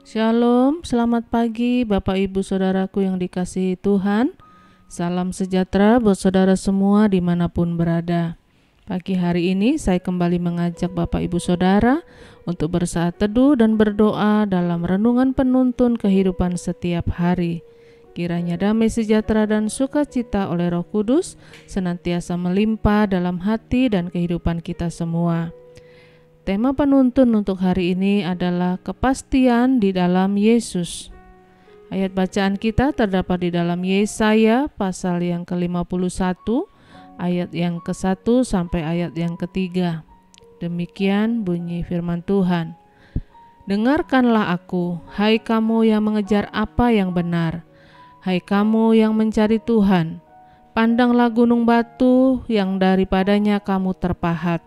Shalom, selamat pagi Bapak Ibu Saudaraku yang dikasihi Tuhan. Salam sejahtera buat saudara semua dimanapun berada. Pagi hari ini saya kembali mengajak Bapak Ibu Saudara untuk bersaat teduh dan berdoa dalam renungan penuntun kehidupan setiap hari. Kiranya damai sejahtera dan sukacita oleh Roh Kudus senantiasa melimpah dalam hati dan kehidupan kita semua. Tema penuntun untuk hari ini adalah kepastian di dalam Yesus. Ayat bacaan kita terdapat di dalam Yesaya pasal yang ke-51, ayat yang ke-1 sampai ayat yang ke-3. Demikian bunyi firman Tuhan. Dengarkanlah aku, hai kamu yang mengejar apa yang benar, hai kamu yang mencari Tuhan. Pandanglah gunung batu yang daripadanya kamu terpahat,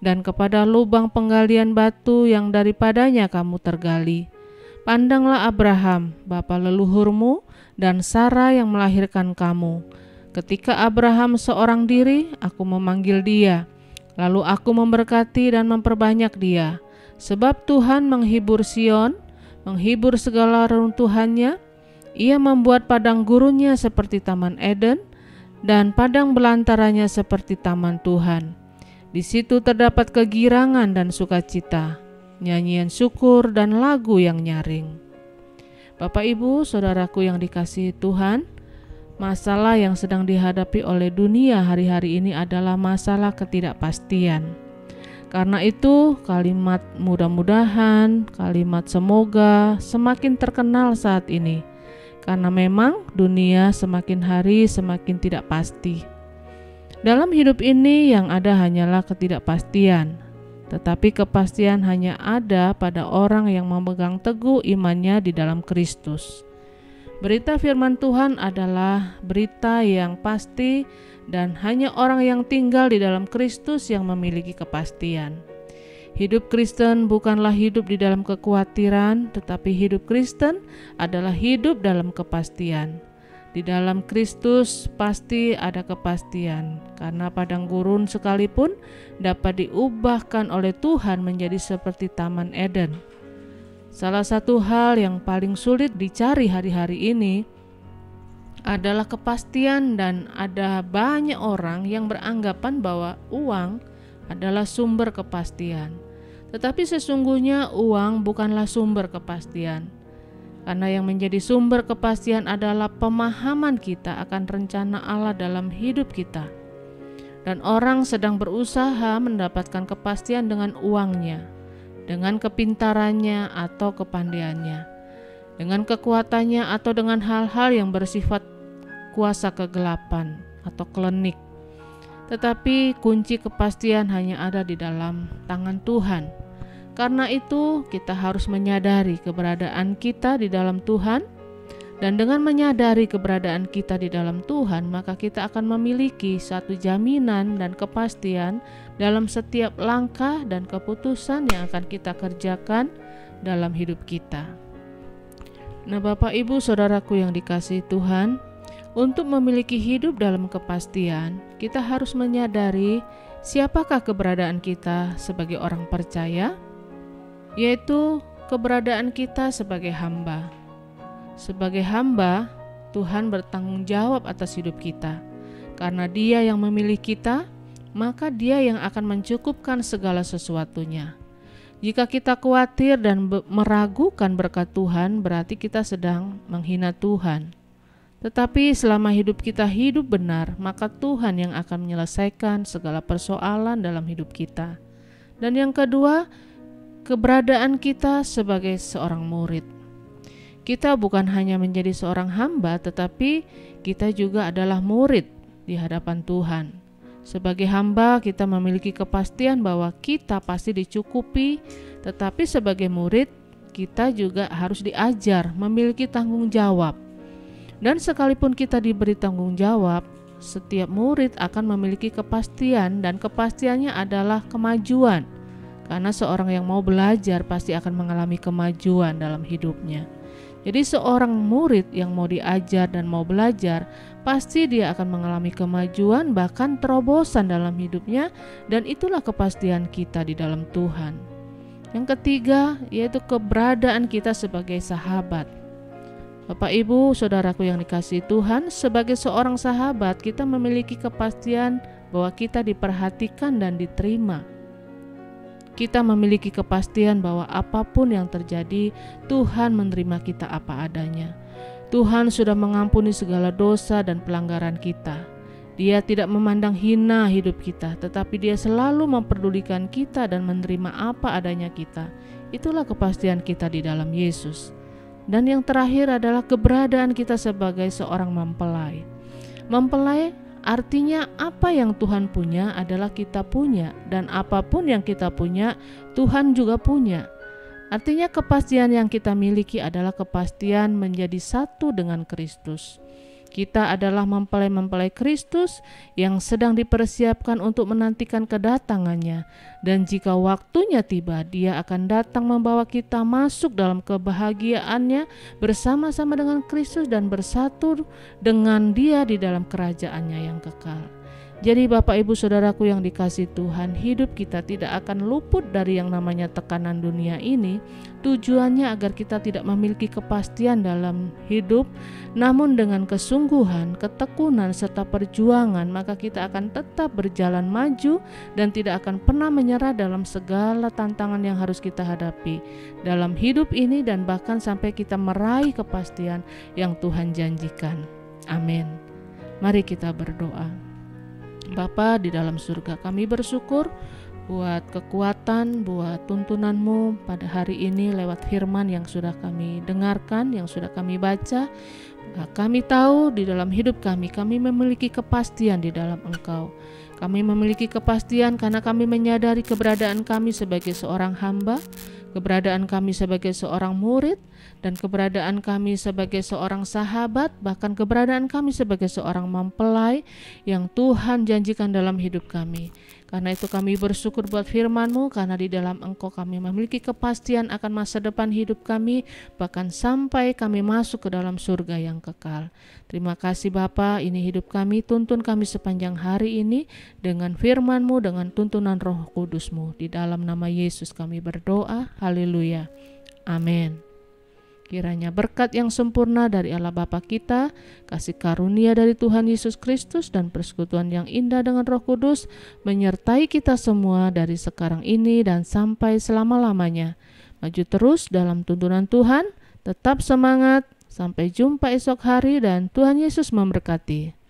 dan kepada lubang penggalian batu yang daripadanya kamu tergali. Pandanglah Abraham, bapa leluhurmu, dan Sarah yang melahirkan kamu. Ketika Abraham seorang diri, aku memanggil dia, lalu aku memberkati dan memperbanyak dia. Sebab Tuhan menghibur Sion, menghibur segala reruntuhannya. Ia membuat padang gurunnya seperti Taman Eden, dan padang belantaranya seperti Taman Tuhan. Di situ terdapat kegirangan dan sukacita, nyanyian syukur dan lagu yang nyaring. Bapak Ibu, saudaraku yang dikasihi Tuhan, masalah yang sedang dihadapi oleh dunia hari-hari ini adalah masalah ketidakpastian. Karena itu, kalimat mudah-mudahan, kalimat semoga semakin terkenal saat ini. Karena memang dunia semakin hari semakin tidak pasti. Dalam hidup ini yang ada hanyalah ketidakpastian, tetapi kepastian hanya ada pada orang yang memegang teguh imannya di dalam Kristus. Berita firman Tuhan adalah berita yang pasti dan hanya orang yang tinggal di dalam Kristus yang memiliki kepastian. Hidup Kristen bukanlah hidup di dalam kekhawatiran, tetapi hidup Kristen adalah hidup dalam kepastian. Di dalam Kristus pasti ada kepastian, karena padang gurun sekalipun dapat diubahkan oleh Tuhan menjadi seperti Taman Eden. Salah satu hal yang paling sulit dicari hari-hari ini adalah kepastian, dan ada banyak orang yang beranggapan bahwa uang adalah sumber kepastian. Tetapi sesungguhnya uang bukanlah sumber kepastian. Karena yang menjadi sumber kepastian adalah pemahaman kita akan rencana Allah dalam hidup kita. Dan orang sedang berusaha mendapatkan kepastian dengan uangnya, dengan kepintarannya atau kepandaiannya, dengan kekuatannya atau dengan hal-hal yang bersifat kuasa kegelapan atau klinik. Tetapi kunci kepastian hanya ada di dalam tangan Tuhan. Karena itu kita harus menyadari keberadaan kita di dalam Tuhan, dan dengan menyadari keberadaan kita di dalam Tuhan, maka kita akan memiliki satu jaminan dan kepastian dalam setiap langkah dan keputusan yang akan kita kerjakan dalam hidup kita. Nah, Bapak Ibu Saudaraku yang dikasihi Tuhan, untuk memiliki hidup dalam kepastian, kita harus menyadari siapakah keberadaan kita sebagai orang percaya, yaitu keberadaan kita sebagai hamba. Sebagai hamba, Tuhan bertanggung jawab atas hidup kita. Karena Dia yang memilih kita, maka Dia yang akan mencukupkan segala sesuatunya. Jika kita khawatir dan meragukan berkat Tuhan, berarti kita sedang menghina Tuhan. Tetapi selama hidup kita hidup benar, maka Tuhan yang akan menyelesaikan segala persoalan dalam hidup kita. Dan yang kedua, keberadaan kita sebagai seorang murid. Kita bukan hanya menjadi seorang hamba, tetapi kita juga adalah murid di hadapan Tuhan. Sebagai hamba kita memiliki kepastian bahwa kita pasti dicukupi, tetapi sebagai murid kita juga harus diajar, memiliki tanggung jawab. Dan sekalipun kita diberi tanggung jawab, setiap murid akan memiliki kepastian, dan kepastiannya adalah kemajuan. Karena seorang yang mau belajar pasti akan mengalami kemajuan dalam hidupnya. Jadi seorang murid yang mau diajar dan mau belajar, pasti dia akan mengalami kemajuan, bahkan terobosan dalam hidupnya, dan itulah kepastian kita di dalam Tuhan. Yang ketiga, yaitu keberadaan kita sebagai sahabat. Bapak, Ibu, saudaraku yang dikasihi Tuhan, sebagai seorang sahabat kita memiliki kepastian bahwa kita diperhatikan dan diterima. Kita memiliki kepastian bahwa apapun yang terjadi, Tuhan menerima kita apa adanya. Tuhan sudah mengampuni segala dosa dan pelanggaran kita. Dia tidak memandang hina hidup kita, tetapi Dia selalu memperdulikan kita dan menerima apa adanya kita. Itulah kepastian kita di dalam Yesus. Dan yang terakhir adalah keberadaan kita sebagai seorang mempelai. Mempelai artinya apa yang Tuhan punya adalah kita punya, dan apapun yang kita punya, Tuhan juga punya. Artinya kepastian yang kita miliki adalah kepastian menjadi satu dengan Kristus. Kita adalah mempelai-mempelai Kristus yang sedang dipersiapkan untuk menantikan kedatangannya. Dan jika waktunya tiba, Dia akan datang membawa kita masuk dalam kebahagiaannya bersama-sama dengan Kristus dan bersatu dengan Dia di dalam kerajaannya yang kekal. Jadi Bapak, Ibu, saudaraku yang dikasihi Tuhan, hidup kita tidak akan luput dari yang namanya tekanan dunia ini. Tujuannya agar kita tidak memiliki kepastian dalam hidup, namun dengan kesungguhan, ketekunan, serta perjuangan, maka kita akan tetap berjalan maju dan tidak akan pernah menyerah dalam segala tantangan yang harus kita hadapi dalam hidup ini, dan bahkan sampai kita meraih kepastian yang Tuhan janjikan. Amin. Mari kita berdoa. Bapa di dalam surga, kami bersyukur buat kekuatan, buat tuntunan-Mu pada hari ini lewat firman yang sudah kami dengarkan, yang sudah kami baca. Kami tahu di dalam hidup kami memiliki kepastian di dalam Engkau. Kami memiliki kepastian karena kami menyadari keberadaan kami sebagai seorang hamba, keberadaan kami sebagai seorang murid, dan keberadaan kami sebagai seorang sahabat, bahkan keberadaan kami sebagai seorang mempelai yang Tuhan janjikan dalam hidup kami. Karena itu kami bersyukur buat firman-Mu, karena di dalam Engkau kami memiliki kepastian akan masa depan hidup kami, bahkan sampai kami masuk ke dalam surga yang kekal. Terima kasih Bapa, ini hidup kami, tuntun kami sepanjang hari ini dengan firman-Mu, dengan tuntunan Roh Kudus-Mu. Di dalam nama Yesus kami berdoa, haleluya, amin. Kiranya berkat yang sempurna dari Allah Bapa kita, kasih karunia dari Tuhan Yesus Kristus, dan persekutuan yang indah dengan Roh Kudus menyertai kita semua dari sekarang ini dan sampai selama-lamanya. Maju terus dalam tuntunan Tuhan, tetap semangat, sampai jumpa esok hari, dan Tuhan Yesus memberkati.